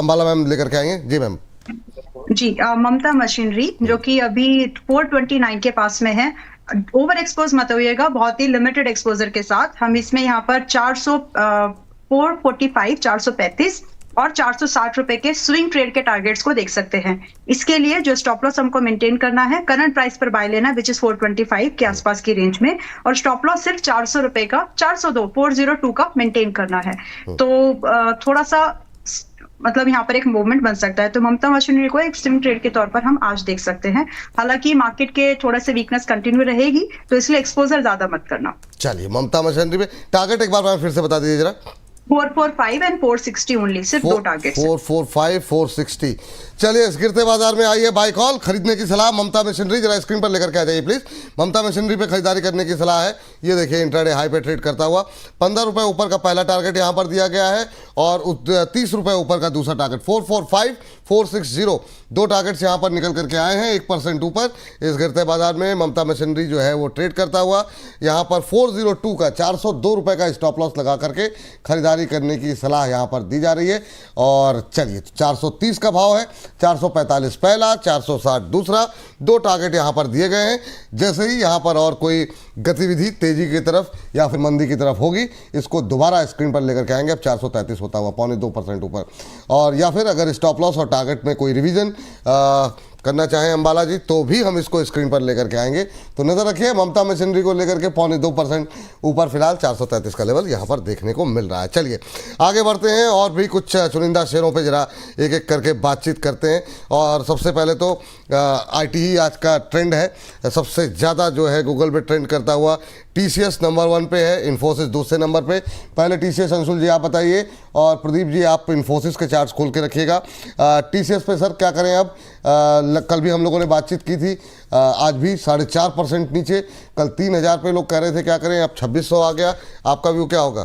Ambala ma'am लेकर के आएंगे। जी मैम। जी, ममता मशीनरी जो कि अभी 429 के पास में है। ओवर एक्सपोज मत होइएगा, बहुत ही लिमिटेड एक्सपोजर के साथ हम इसमें यहाँ पर 445, 435 और 460 रुपए के स्विंग ट्रेड के टारगेट्स को देख सकते हैं। इसके लिए जो स्टॉप लॉस हमको मेंटेन करना है, करंट प्राइस पर बाय लेना विच इज 425 के आसपास की रेंज में, और स्टॉप लॉस सिर्फ 400 रुपए का 402 का मेंटेन करना है। तो थोड़ा सा मतलब यहाँ पर एक मूवमेंट बन सकता है, तो ममता मशीनरी को एक स्विंग ट्रेड के तौर पर हम आज देख सकते हैं। हालांकि मार्केट के थोड़ा से वीकनेस कंटिन्यू रहेगी, तो इसलिए एक्सपोजर ज्यादा मत करना। चलिए, ममता मशीनरी पे टारगेट एक बार फिर से बता दीजिए जरा। 445 एंड 460 ओनली, सिर्फ दो टारगेट। 445, 460। चलिए, इस गिरते बाजार में आइए बाय कॉल, खरीदने की सलाह ममता मशीनरी जरा स्क्रीन पर लेकर के आ जाइए प्लीज। ममता मशीनरी पे खरीदारी करने की सलाह है। ये देखिए इंट्राडे हाई पे ट्रेड करता हुआ 15 रुपए ऊपर का पहला टारगेट यहाँ पर दिया गया है और 30 रुपए ऊपर का दूसरा टारगेट। 445, 460 दो टारगेट्स यहाँ पर निकल करके आए हैं 1% ऊपर। इस गिरते बाजार में ममता मशीनरी जो है वो ट्रेड करता हुआ यहाँ पर 402 का 402 रुपए का स्टॉप लॉस लगा करके खरीदारी करने की सलाह यहाँ पर दी जा रही है। और चलिए, 430 का भाव है, 445 पहला, 460 दूसरा, दो टारगेट यहाँ पर दिए गए हैं। जैसे ही यहाँ पर और कोई गतिविधि तेजी की तरफ या फिर मंदी की तरफ होगी, इसको दोबारा स्क्रीन पर लेकर के आएंगे। अब 433 होता हुआ 0.25% ऊपर, और या फिर अगर स्टॉप लॉस और टारगेट में कोई रिवीजन करना चाहें अंबाला जी, तो भी हम इसको स्क्रीन पर लेकर के आएंगे। तो नजर रखिए, ममता मशीनरी को लेकर के 0.2% ऊपर फिलहाल 433 का लेवल यहाँ पर देखने को मिल रहा है। चलिए आगे बढ़ते हैं और भी कुछ चुनिंदा शेयरों पे जरा एक एक करके बातचीत करते हैं। और सबसे पहले तो IT ही आज का ट्रेंड है, सबसे ज़्यादा जो है गूगल पे ट्रेंड करता हुआ TCS नंबर 1 पे है, इन्फोसिस दूसरे नंबर पे। पहले TCS अंशुल जी आप बताइए, और प्रदीप जी आप इन्फोसिस के चार्ट्स खोल के रखिएगा। TCS पे सर क्या करें अब? कल भी हम लोगों ने बातचीत की थी, आज भी 4.5% नीचे। कल 3000 पे लोग कह रहे थे क्या करें, अब 2600 आ गया। आपका व्यू क्या होगा?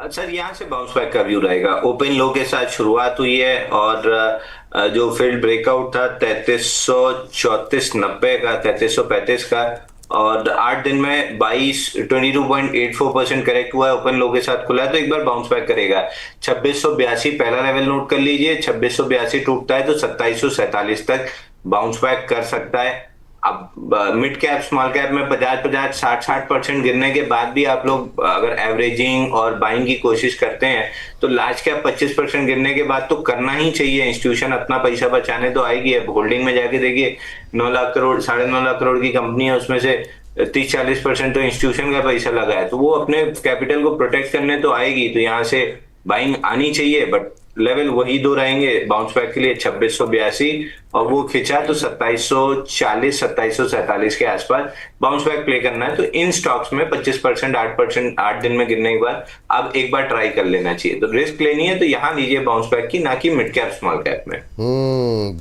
सर यहाँ से बाउंस बैक का व्यू रहेगा। ओपन लो के साथ शुरुआत हुई है और जो फील्ड ब्रेकआउट था 3334.90 का, 3335 का, और 8 दिन में 22.84% करेक्ट हुआ है। ओपन लो के साथ खुला है तो एक बार बाउंस बैक करेगा। 2682 पहला लेवल नोट कर लीजिए। 2682 टूटता है तो 2747 तक बाउंस बैक कर सकता है। अब मिड कैप स्मॉल कैप में 50-50, 60% गिरने के बाद भी आप लोग अगर एवरेजिंग और बाइंग की कोशिश करते हैं तो लार्ज कैप 25% गिरने के बाद तो करना ही चाहिए। इंस्टीट्यूशन अपना पैसा बचाने तो आएगी। अब होल्डिंग में जाके देखिए 9 लाख करोड़, 9.5 लाख करोड़ की कंपनी है, उसमें से 30-40% तो इंस्टीट्यूशन का पैसा लगा है, तो वो अपने कैपिटल को प्रोटेक्ट करने तो आएगी। तो यहाँ से बाइंग आनी चाहिए, बट लेवल वही दो रहेंगे बाउंस बैक के लिए 2682, और वो खिंचा तो 2740, 2747 के आसपास बाउंस बैक प्ले करना है। तो इन स्टॉक्स में 25%, 8%, 8 दिन में गिरने के बाद अब एक बार ट्राई कर लेना चाहिए। तो रिस्क लेनी है तो यहाँ लीजिए बाउंस बैक की, ना कि मिड कैप स्मॉल कैप में।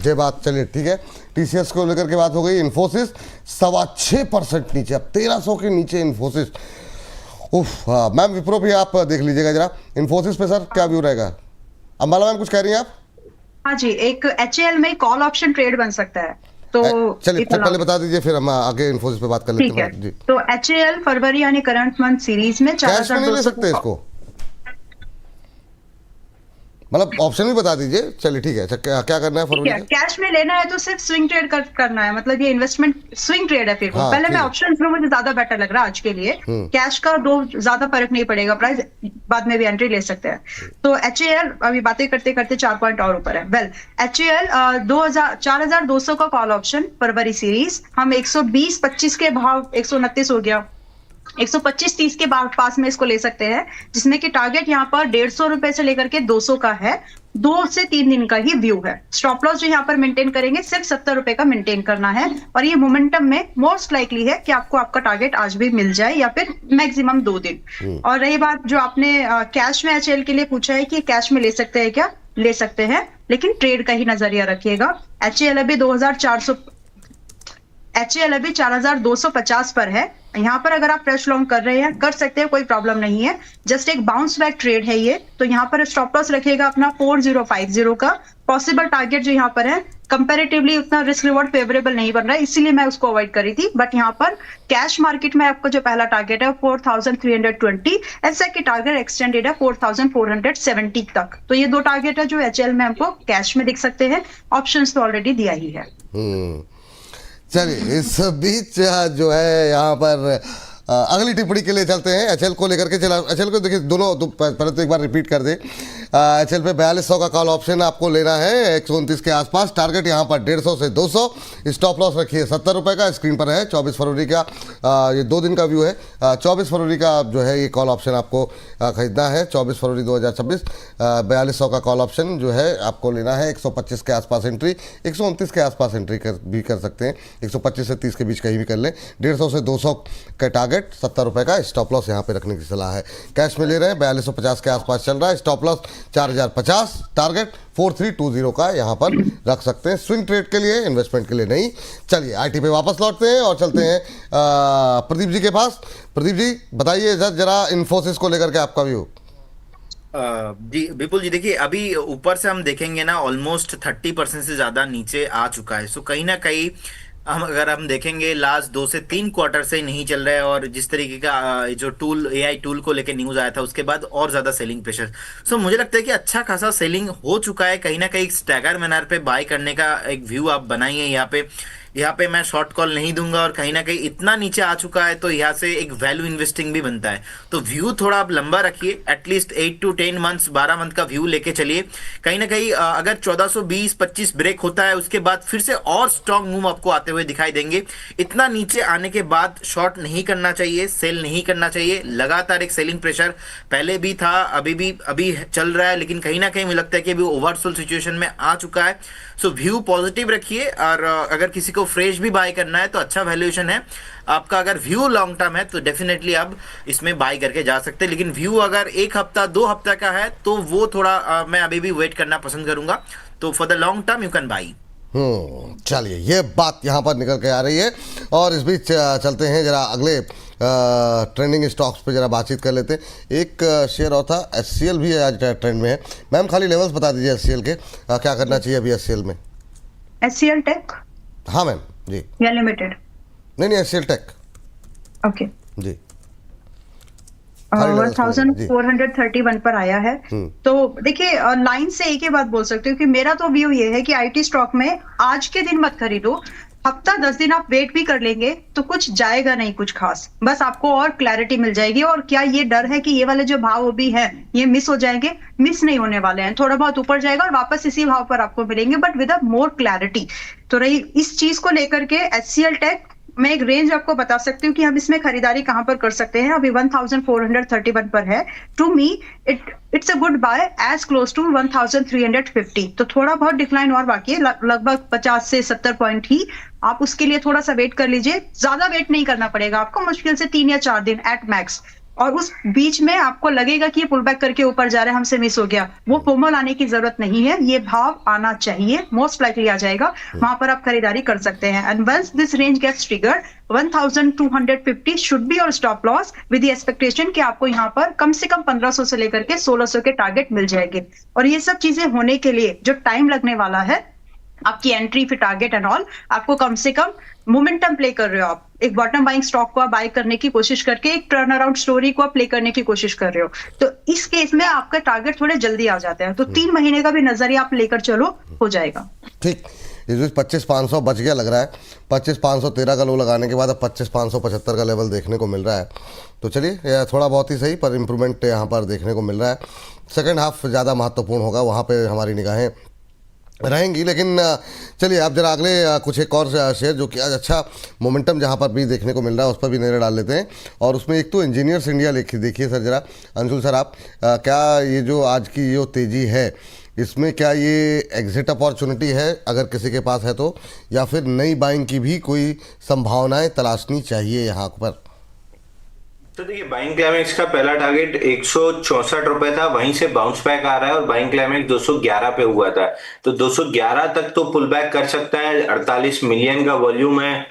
ये बात चलिए ठीक है। TCS को लेकर के बात हो गई। इन्फोसिस 6.25% नीचे, अब 1300 के नीचे इन्फोसिस। उफ, हाँ मैम, विप्रो भी आप देख लीजिएगा जरा। इन्फोसिस पे सर क्या व्यू रहेगा? अंबाला मैम कुछ कह रही हैं आप? हाँ जी, एक HAL में कॉल ऑप्शन ट्रेड बन सकता है। तो चलिए पहले बता दीजिए, फिर हम आगे इन्फोसिस पे बात कर लेते हैं जी। तो HAL फरवरी यानी करंट मंथ सीरीज में कैश में नहीं ले सकते इसको, मतलब ऑप्शन भी बता दीजिए। चलिए ठीक है, क्या करना है फरवरी में? कैश में लेना है तो सिर्फ स्विंग ट्रेड करना है, मतलब ये इन्वेस्टमेंट स्विंग ट्रेड है। फिर हाँ, पहले मैं ऑप्शन में मुझे ज्यादा बेटर लग रहा है आज के लिए। कैश का दो ज्यादा फर्क नहीं पड़ेगा, प्राइस बाद में भी एंट्री ले सकते हैं। तो HAL अभी बातें करते करते 4 पॉइंट और ऊपर है। वेल, HAL 4200 का कॉल ऑप्शन फरवरी सीरीज, हम 120-25 के भाव 129 हो गया, 125-30 के पास में इसको ले सकते हैं, जिसमें कि टारगेट यहाँ पर 150 रुपए से लेकर के 200 का है। 2 से 3 दिन का ही व्यू है। स्टॉप लॉस जो यहाँ पर मेंटेन करेंगे सिर्फ 70 रुपए का मेंटेन करना है, और ये मोमेंटम में मोस्ट लाइकली है कि आपको आपका टारगेट आज भी मिल जाए या फिर मैक्सिमम 2 दिन। और रही बात जो आपने कैश में HAL के लिए पूछा है कि कैश में ले सकते हैं क्या, ले सकते हैं, लेकिन ट्रेड का ही नजरिया रखिएगा। HAL अभी HAL अभी 4250 पर है। यहाँ पर अगर आप फ्रेश लॉन्ग कर रहे हैं कर सकते हैं, कोई प्रॉब्लम नहीं है। जस्ट एक बाउंस बैक ट्रेड है ये, तो यहाँ पर स्टॉप लॉस रखिएगा अपना 4050 का। पॉसिबल टारगेट जो यहाँ पर है कंपैरेटिवली उतना रिस्क रिवॉर्ड फेवरेबल नहीं बन रहा है, इसीलिए मैं उसको अवॉइड करी थी। बट यहाँ पर कैश मार्केट में आपका जो पहला टारगेट है 4320 एंड सेकंड टारगेट एक्सटेंडेड है 4470 तक। तो ये दो टारगेट है जो HL में हमको कैश में दिख सकते हैं, ऑप्शंस तो ऑलरेडी दिया ही है। चलिए इस बीच जो है यहाँ पर अगली टिप्पणी के लिए चलते हैं। HL को लेकर के चला, HL को देखिए दोनों पहले तो एक बार रिपीट कर दे। HL पे 4200 का कॉल ऑप्शन आपको लेना है 129 के आसपास। टारगेट यहाँ पर 150 से 200। स्टॉप लॉस रखिए 70 रुपये का। स्क्रीन पर है 24 फरवरी का, ये 2 दिन का व्यू है। 24 फरवरी का जो है ये कॉल ऑप्शन आपको खरीदना है। 24 फरवरी 2026 4200 का कॉल ऑप्शन जो है आपको लेना है। 125 के आसपास एंट्री, 129 के आसपास एंट्री भी कर सकते हैं। 125 से 30 के बीच कहीं भी कर लें। 150 से 200 का टारगेट, 70 रुपये का स्टॉप लॉस यहाँ पे रखने की सलाह है। कैश में ले रहे हैं 4250 के आसपास चल रहा है। स्टॉप लॉस 4050, टारगेट 4320 का यहाँ पर रख सकते हैं। स्विंग ट्रेड के लिए, इन्वेस्टमेंट के लिए नहीं। चलिए IT पे वापस लौटते हैं और चलते हैं प्रदीप जी के पास। प्रदीप जी बताइए जरा इन्फोसिस को लेकर के आपका व्यू। जी विपुल जी, देखिए अभी ऊपर से हम देखेंगे ना ऑलमोस्ट 30% से ज्यादा नीचे आ चुका है। सो कहीं ना कहीं अगर हम देखेंगे लास्ट 2 से 3 क्वार्टर से नहीं चल रहा है, और जिस तरीके का जो टूल AI टूल को लेकर न्यूज आया था उसके बाद और ज्यादा सेलिंग प्रेशर। सो मुझे लगता है कि अच्छा खासा सेलिंग हो चुका है। कहीं ना कहीं स्टैगर मैनर पे बाय करने का एक व्यू आप बनाइए। यहाँ पे मैं शॉर्ट कॉल नहीं दूंगा, और कहीं ना कहीं इतना नीचे आ चुका है तो यहाँ से एक वैल्यू इन्वेस्टिंग भी बनता है। तो व्यू थोड़ा आप लंबा रखिए, एटलीस्ट 8 to 10 मंथ्स, 12 मंथ का व्यू लेके चलिए। कहीं ना कहीं अगर 1420-25 ब्रेक होता है उसके बाद फिर से और स्ट्रॉन्ग मूव आपको आते हुए दिखाई देंगे। इतना नीचे आने के बाद शॉर्ट नहीं करना चाहिए, सेल नहीं करना चाहिए। लगातार एक सेलिंग प्रेशर पहले भी था, अभी चल रहा है, लेकिन कहीं ना कहीं मुझे लगता है कि अभी ओवरसोल्ड सिचुएशन में आ चुका है। सो व्यू पॉजिटिव रखिए, और अगर किसी को फ्रेश भी बाय करना है तो अच्छा वैल्यूएशन है आपका। अगर व्यू लॉन्ग टर्म है तो डेफिनेटली आप इसमें बाय करके जा सकते हैं, लेकिन व्यू अगर 1 हफ्ता 2 हफ्ता का है तो वो थोड़ा मैं अभी भी वेट करना पसंद करूंगा। तो for the long term you can buy. चलिए ये बात यहाँ पर निकल के आ रही है। और इस बीच चलते हैं जरा अगले ट्रेंडिंग स्टॉक्स पे जरा बातचीत कर लेते हैं। एक शेयर और था, HCL भी आज ट्रेंड में है। मैम खाली लेवल्स बता दीजिए HCL के, क्या करना चाहिए अभी HCL में। HCL tech? हाँ मैम जी। या लिमिटेड? नहीं HCL टेक। ओके जी। 1431 पर आया है। तो देखिए लाइन से एक ही बात बोल सकते हो कि मेरा तो व्यू ये है कि IT स्टॉक में आज के दिन मत खरीदो। हफ्ता 10 दिन आप वेट भी कर लेंगे तो कुछ जाएगा नहीं कुछ खास, बस आपको और क्लैरिटी मिल जाएगी। और क्या ये डर है कि ये वाले जो भाव अभी है ये मिस हो जाएंगे? मिस नहीं होने वाले हैं, थोड़ा बहुत ऊपर जाएगा और वापस इसी भाव पर आपको मिलेंगे, but with a more clarity. तो रही इस चीज को लेकर के HCL टेक, मैं एक रेंज आपको बता सकती हूँ कि हम इसमें खरीदारी कहां पर कर सकते हैं। अभी 1431 पर है। To me it's a good buy as close to 1350। तो थोड़ा बहुत डिक्लाइन और बाकी है, लगभग 50 से 70 पॉइंट ही। आप उसके लिए थोड़ा सा वेट कर लीजिए, ज्यादा वेट नहीं करना पड़ेगा आपको, मुश्किल से 3 या 4 दिन एट मैक्स। और उस बीच में आपको लगेगा कि ये पुल बैक करके ऊपर जा रहा है, हमसे मिस हो गया, वो फोमो लाने की जरूरत नहीं है। ये भाव आना चाहिए, मोस्ट लाइकली आ जाएगा, वहां पर आप खरीदारी कर सकते हैं। And once this range gets triggered 1250 should be और stop loss with the expectation कि आपको यहाँ पर कम से कम 1500 से लेकर के 1600 के टारगेट मिल जाएंगे। और ये सब चीजें होने के लिए जो टाइम लगने वाला है, आपकी एंट्री फिर टारगेट एंड ऑल, आपको कम से कम मोमेंटम प्ले कर रहे हो आप, एक बॉटम बाइंग स्टॉक को आप बाय करने की कोशिश करके एक टर्न अराउंड स्टोरी को आप प्ले करने की कोशिश कर रहे हो, तो इस केस में आपका टारगेट थोड़े जल्दी आ जाते हैं। तो 3 महीने का भी नजरिया आप लेकर चलो, हो जाएगा। ठीक, इस बीच 25,500 बच गया लग रहा है। 25,513 का लो लगाने के बाद अब 25,575 का लेवल देखने को मिल रहा है। तो चलिए थोड़ा बहुत ही सही पर इम्प्रूवमेंट यहाँ पर देखने को मिल रहा है। सेकेंड हाफ ज़्यादा महत्वपूर्ण होगा, वहाँ पर हमारी निगाहें रहेंगी। लेकिन चलिए आप जरा अगले कुछ एक और शेयर जो कि आज अच्छा मोमेंटम जहाँ पर भी देखने को मिल रहा है उस पर भी नजर डाल लेते हैं। और उसमें एक तो इंजीनियर्स इंडिया देखिए सर जरा, अंशुल सर आप क्या ये जो आज की जो तेज़ी है इसमें क्या ये एग्जिट अपॉर्चुनिटी है अगर किसी के पास है तो, या फिर नई बाइंग की भी कोई संभावनाएं तलाशनी चाहिए यहाँ पर? तो देखिए बाइंग क्लाइमेक्स का पहला टारगेट 164 रुपए था, वहीं से बाउंस बैक आ रहा है और बाइंग क्लाइमेक्स 211 पे हुआ था। तो 211 तक तो पुल बैक कर सकता है। 48 मिलियन का वॉल्यूम है,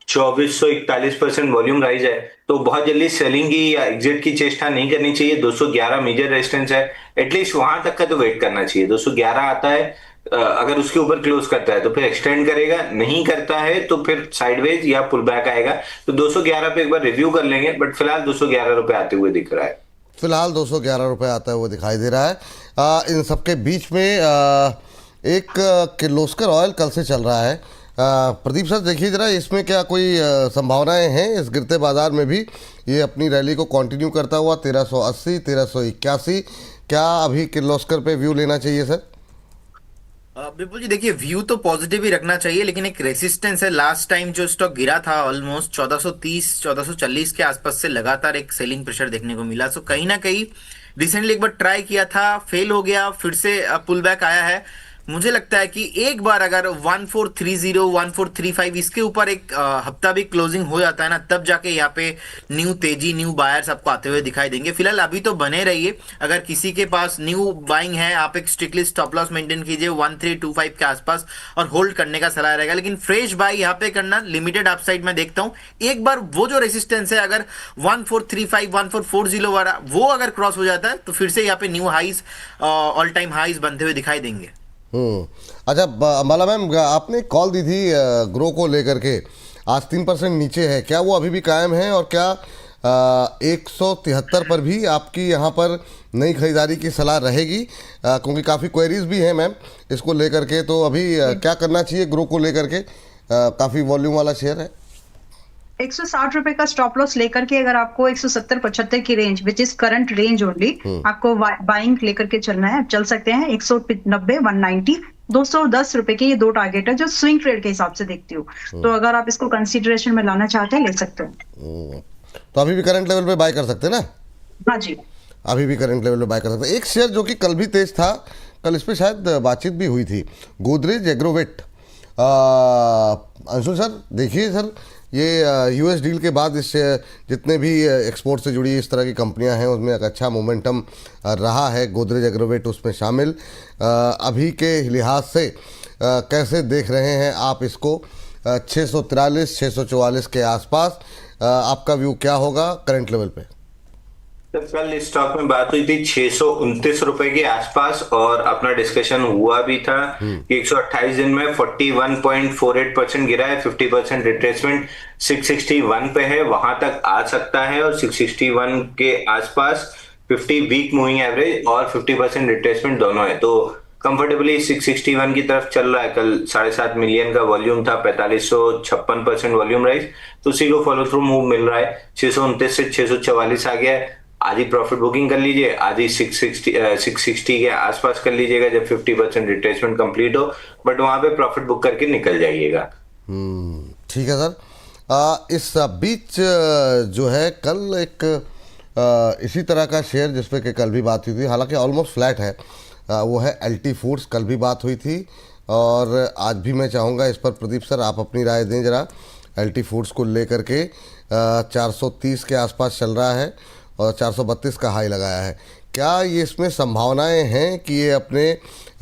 2441% वॉल्यूम राइज है, तो बहुत जल्दी सेलिंग की या एग्जिट की चेष्टा नहीं करनी चाहिए। 211 मेजर रेजिस्टेंस है, एटलीस्ट वहां तक का तो वेट करना चाहिए। 211 आता है, अगर उसके ऊपर क्लोज करता है तो फिर एक्सटेंड करेगा, नहीं करता है तो फिर साइडवेज या पुल बैक आएगा। तो 211 पे एक बार रिव्यू कर लेंगे, बट फिलहाल 211 रुपए आते हुए दिख रहा है। फिलहाल 211 रुपये आता है वो दिखाई दे रहा है। इन सबके बीच में एक किर्लोस्कर ऑयल कल से चल रहा है। प्रदीप सर देखिए जरा, इसमें क्या कोई संभावनाएं हैं इस गिरते बाजार में भी ये अपनी रैली को कंटिन्यू करता हुआ 1380, 1381, क्या अभी किर्लोस्कर पे व्यू लेना चाहिए सर? बिल्कुल जी, देखिए व्यू तो पॉजिटिव ही रखना चाहिए, लेकिन एक रेसिस्टेंस है। लास्ट टाइम जो स्टॉक गिरा था ऑलमोस्ट 1430 1440 के आसपास से लगातार एक सेलिंग प्रेशर देखने को मिला। सो कहीं ना कहीं रिसेंटली एक बार ट्राई किया था, फेल हो गया, फिर से पुल बैक आया है। मुझे लगता है कि एक बार अगर 1430 1435 इसके ऊपर एक हफ्ता भी क्लोजिंग हो जाता है ना, तब जाके यहाँ पे न्यू तेजी, न्यू बायर्स आपको आते हुए दिखाई देंगे। फिलहाल अभी तो बने रहिए। अगर किसी के पास न्यू बाइंग है, आप एक स्ट्रिक्टली स्टॉप लॉस मेंटेन कीजिए 1325 के आसपास और होल्ड करने का सलाह रहेगा। लेकिन फ्रेश बाय यहाँ पे करना, लिमिटेड अपसाइड में देखता हूँ। एक बार वो जो रेसिस्टेंस है अगर 1435 1440 वाला वो अगर क्रॉस हो जाता है तो फिर से यहाँ पे new highs, all time highs बनते हुए दिखाई देंगे। अच्छा माला मैम, आपने कॉल दी थी ग्रो को लेकर के, आज 3% नीचे है, क्या वो अभी भी कायम है? और क्या 173 पर भी आपकी यहाँ पर नई खरीदारी की सलाह रहेगी? क्योंकि काफ़ी क्वेरीज भी हैं मैम इसको लेकर के, तो अभी क्या करना चाहिए ग्रो को लेकर के? काफ़ी वॉल्यूम वाला शेयर है। 160 रुपए का स्टॉप लॉस लेकर के अगर आपको 170-75 की range, which is current range only, आपको बाइंग लेकर के चलना है, चल सकते हैं। 190 190 210 रुपए के ये दो टारगेट है जो स्विंग ट्रेड के हिसाब से देखती हूँ। तो अगर आप इसको कंसीडरेशन में लाना चाहते हैं, ले सकते हैं। तो अभी भी करंट लेवल पे बाय कर सकते हैं ना? हाँ जी, अभी भी करंट लेवल पे बाय कर सकते हैं। एक शेयर जो कि कल भी तेज था, कल इस पर शायद बातचीत भी हुई थी, गोदरेज एग्रोवेट। अंशुल सर देखिए सर, ये यूएस डील के बाद इस जितने भी एक्सपोर्ट से जुड़ी इस तरह की कंपनियां हैं उसमें एक अच्छा मोमेंटम रहा है, गोदरेज एग्रोवेट उसमें शामिल। अभी के लिहाज से कैसे देख रहे हैं आप इसको? 643 644 के आसपास आपका व्यू क्या होगा करंट लेवल पे? तो कल इस स्टॉक में बात हुई थी 629 रुपए के आसपास, और अपना डिस्कशन हुआ भी था कि 128 दिन में 41.48% गिरा है, 50% रिट्रेसमेंट 661 पे है, वहां तक आ सकता है। और 661 के आसपास 50 वीक मूविंग एवरेज और 50% रिट्रेसमेंट दोनों है, तो कंफर्टेबली 661 की तरफ चल रहा है। कल 7.5 मिलियन का वॉल्यूम था, 4556% वॉल्यूम राइज, तो उसी को फॉलो थ्रू मूव मिल रहा है। 629 से 644 आ गया है। आधी प्रॉफिट बुकिंग कर लीजिए, आधी 660 के आसपास कर लीजिएगा जब 50% रिट्रेसमेंट कंप्लीट हो, बट वहां पे प्रॉफिट बुक करके निकल जाइएगा। ठीक है सर। इस बीच जो है कल एक इसी तरह का शेयर जिसपे कि कल भी बात हुई थी, हालांकि ऑलमोस्ट फ्लैट है, वो है एलटी फूड्स। कल भी बात हुई थी और आज भी मैं चाहूँगा इस पर प्रदीप सर आप अपनी राय दें जरा। एलटी फूड्स को लेकर के 430 के आसपास चल रहा है और 432 का हाई लगाया है। क्या ये इसमें संभावनाएं हैं कि ये अपने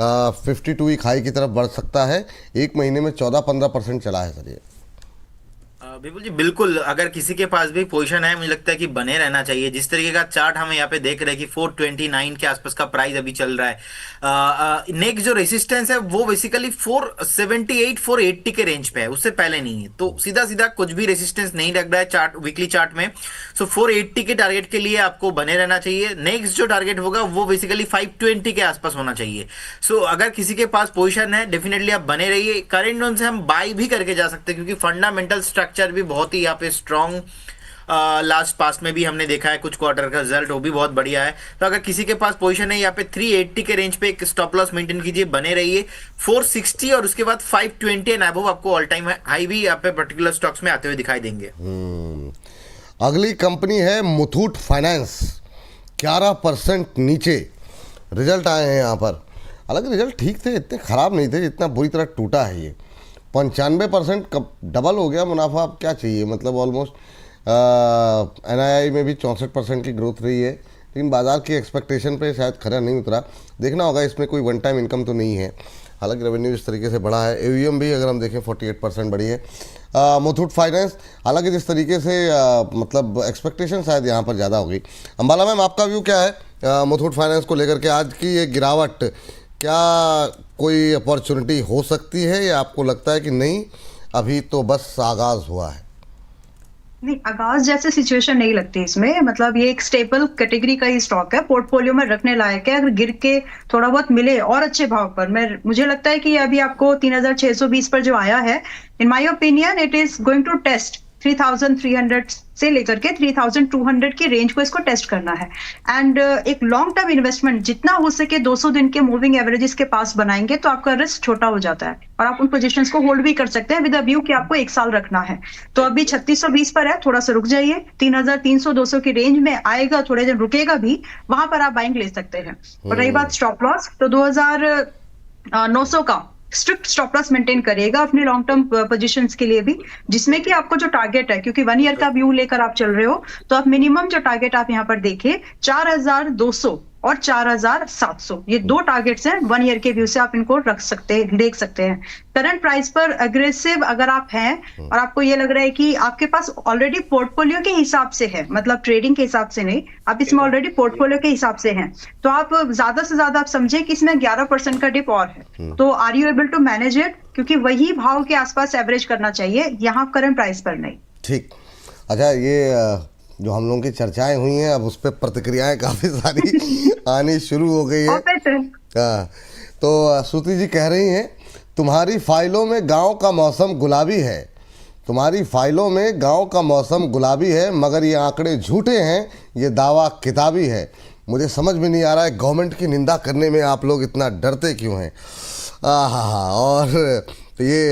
52 वीक हाई की तरफ बढ़ सकता है? एक महीने में 14-15% चला है सर ये। बिल्कुल जी, बिल्कुल। अगर किसी के पास भी पोजीशन है, मुझे लगता है कि बने रहना चाहिए। जिस तरीके का चार्ट हमें यहाँ पे देख रहे हैं कि 429 के आसपास का प्राइस अभी चल रहा है। नेक्स्ट जो रेसिस्टेंस है वो बेसिकली 478 480 के रेंज पे है, उससे पहले नहीं है। तो सीधा सीधा कुछ भी रेसिस्टेंस नहीं लग रहा है चार्ट, वीकली चार्ट में। सो 480 के टारगेट के लिए आपको बने रहना चाहिए। नेक्स्ट जो टारगेट होगा वो बेसिकली 520 के आसपास होना चाहिए। सो अगर किसी के पास पोजीशन है, डेफिनेटली आप बने रहिए। करेंट जोन से हम बाय भी करके जा सकते हैं, क्योंकि फंडामेंटल स्ट्रक्चर भी बहुत ही यहाँ पे स्ट्रॉन्ग, लास्ट पास्ट में भी हमने देखा है कुछ क्वार्टर का रिजल्ट, वो भी बहुत बढ़िया है। तो अगर किसी के पास पोजीशन है यहाँ पे 380 के रेंज पे एक स्टॉप लॉस मेंटेन कीजिए, बने रहिए। 460 और उसके बाद 520 एंड अबव आपको ऑल टाइम हाई भी यहाँ पे पर्टिकुलर स्टॉक्स में आते हुए दिखाई देंगे। अगली कंपनी है मुथूट फाइनेंस, 11% नीचे रिजल्ट आए हैं यहाँ पर। हालांकि रिजल्ट ठीक थे, इतने ख़राब नहीं थे जितना बुरी तरह टूटा है ये। 95% कब डबल हो गया मुनाफा, अब क्या चाहिए? मतलब ऑलमोस्ट एनआईआई में भी 64% की ग्रोथ रही है, लेकिन बाज़ार की एक्सपेक्टेशन पे शायद खरा नहीं उतरा। देखना होगा इसमें कोई वन टाइम इनकम तो नहीं है। हालांकि रेवेन्यू इस तरीके से बढ़ा है। एवीएम भी अगर हम देखें 48% बढ़ी है। मुथूट फाइनेंस, हालांकि जिस तरीके से मतलब एक्सपेक्टेशन शायद यहाँ पर ज़्यादा होगी। अंबाला मैम, आपका व्यू क्या है मुथूट फाइनेंस को लेकर के? आज की ये गिरावट, क्या कोई अपॉर्चुनिटी हो सकती है या आपको लगता है कि नहीं, अभी तो बस आगाज़ हुआ है? नहीं, आगाज जैसे सिचुएशन नहीं लगती इसमें। मतलब ये एक स्टेबल कैटेगरी का ही स्टॉक है, पोर्टफोलियो में रखने लायक है। अगर गिर के थोड़ा बहुत मिले और अच्छे भाव पर, मुझे लगता है कि ये अभी आपको 3620 पर जो आया है, in my opinion it is going to test 3300 से लेकर के 3200 की रेंज को इसको टेस्ट करना है। एंड एक लॉन्ग टर्म इन्वेस्टमेंट जितना हो सके 200 दिन के मूविंग एवरेजेस के पास बनाएंगे तो आपका रिस्क छोटा हो जाता है और आप उन पोजीशंस को होल्ड भी कर सकते हैं विद अ व्यू कि आपको 1 साल रखना है। तो अभी 3620 पर है, थोड़ा सा रुक जाइए, 3300 200 की रेंज में आएगा, थोड़े दिन रुकेगा भी, वहां पर आप बाइंग ले सकते हैं। और रही बात स्टॉप लॉस, तो 2900 का स्ट्रिक्ट स्टॉप लॉस मेंटेन करिएगा अपने लॉन्ग टर्म पोजीशंस के लिए भी, जिसमें कि आपको जो टारगेट है, क्योंकि 1 ईयर का व्यू लेकर आप चल रहे हो, तो आप मिनिमम जो टारगेट आप यहाँ पर देखिए 4200 और 4700, ये 2 टारगेट्स हैं। 1 ईयर के व्यू से आप इनको रख सकते हैं, देख सकते हैं। करंट प्राइस पर अग्रेसिव अगर आप हैं और आपको ये लग रहा है कि आपके पास ऑलरेडी पोर्टफोलियो के हिसाब से है, मतलब ट्रेडिंग के हिसाब से नहीं, आप इसमें ऑलरेडी पोर्टफोलियो के हिसाब से हैं, तो आप ज्यादा से ज्यादा आप समझे कि इसमें 11% का डिप और है, तो are you able to manage it? क्योंकि वही भाव के आसपास एवरेज करना चाहिए, यहाँ करंट प्राइस पर नहीं। ठीक। अच्छा, ये जो हम लोगों की चर्चाएं हुई हैं, अब उस पर प्रतिक्रियाएं काफ़ी सारी आनी शुरू हो गई है। हाँ, तो श्रुति जी कह रही हैं, तुम्हारी फाइलों में गांव का मौसम गुलाबी है, तुम्हारी फाइलों में गांव का मौसम गुलाबी है, मगर ये आंकड़े झूठे हैं, ये दावा किताबी है। मुझे समझ में नहीं आ रहा है गवर्नमेंट की निंदा करने में आप लोग इतना डरते क्यों हैं। और ये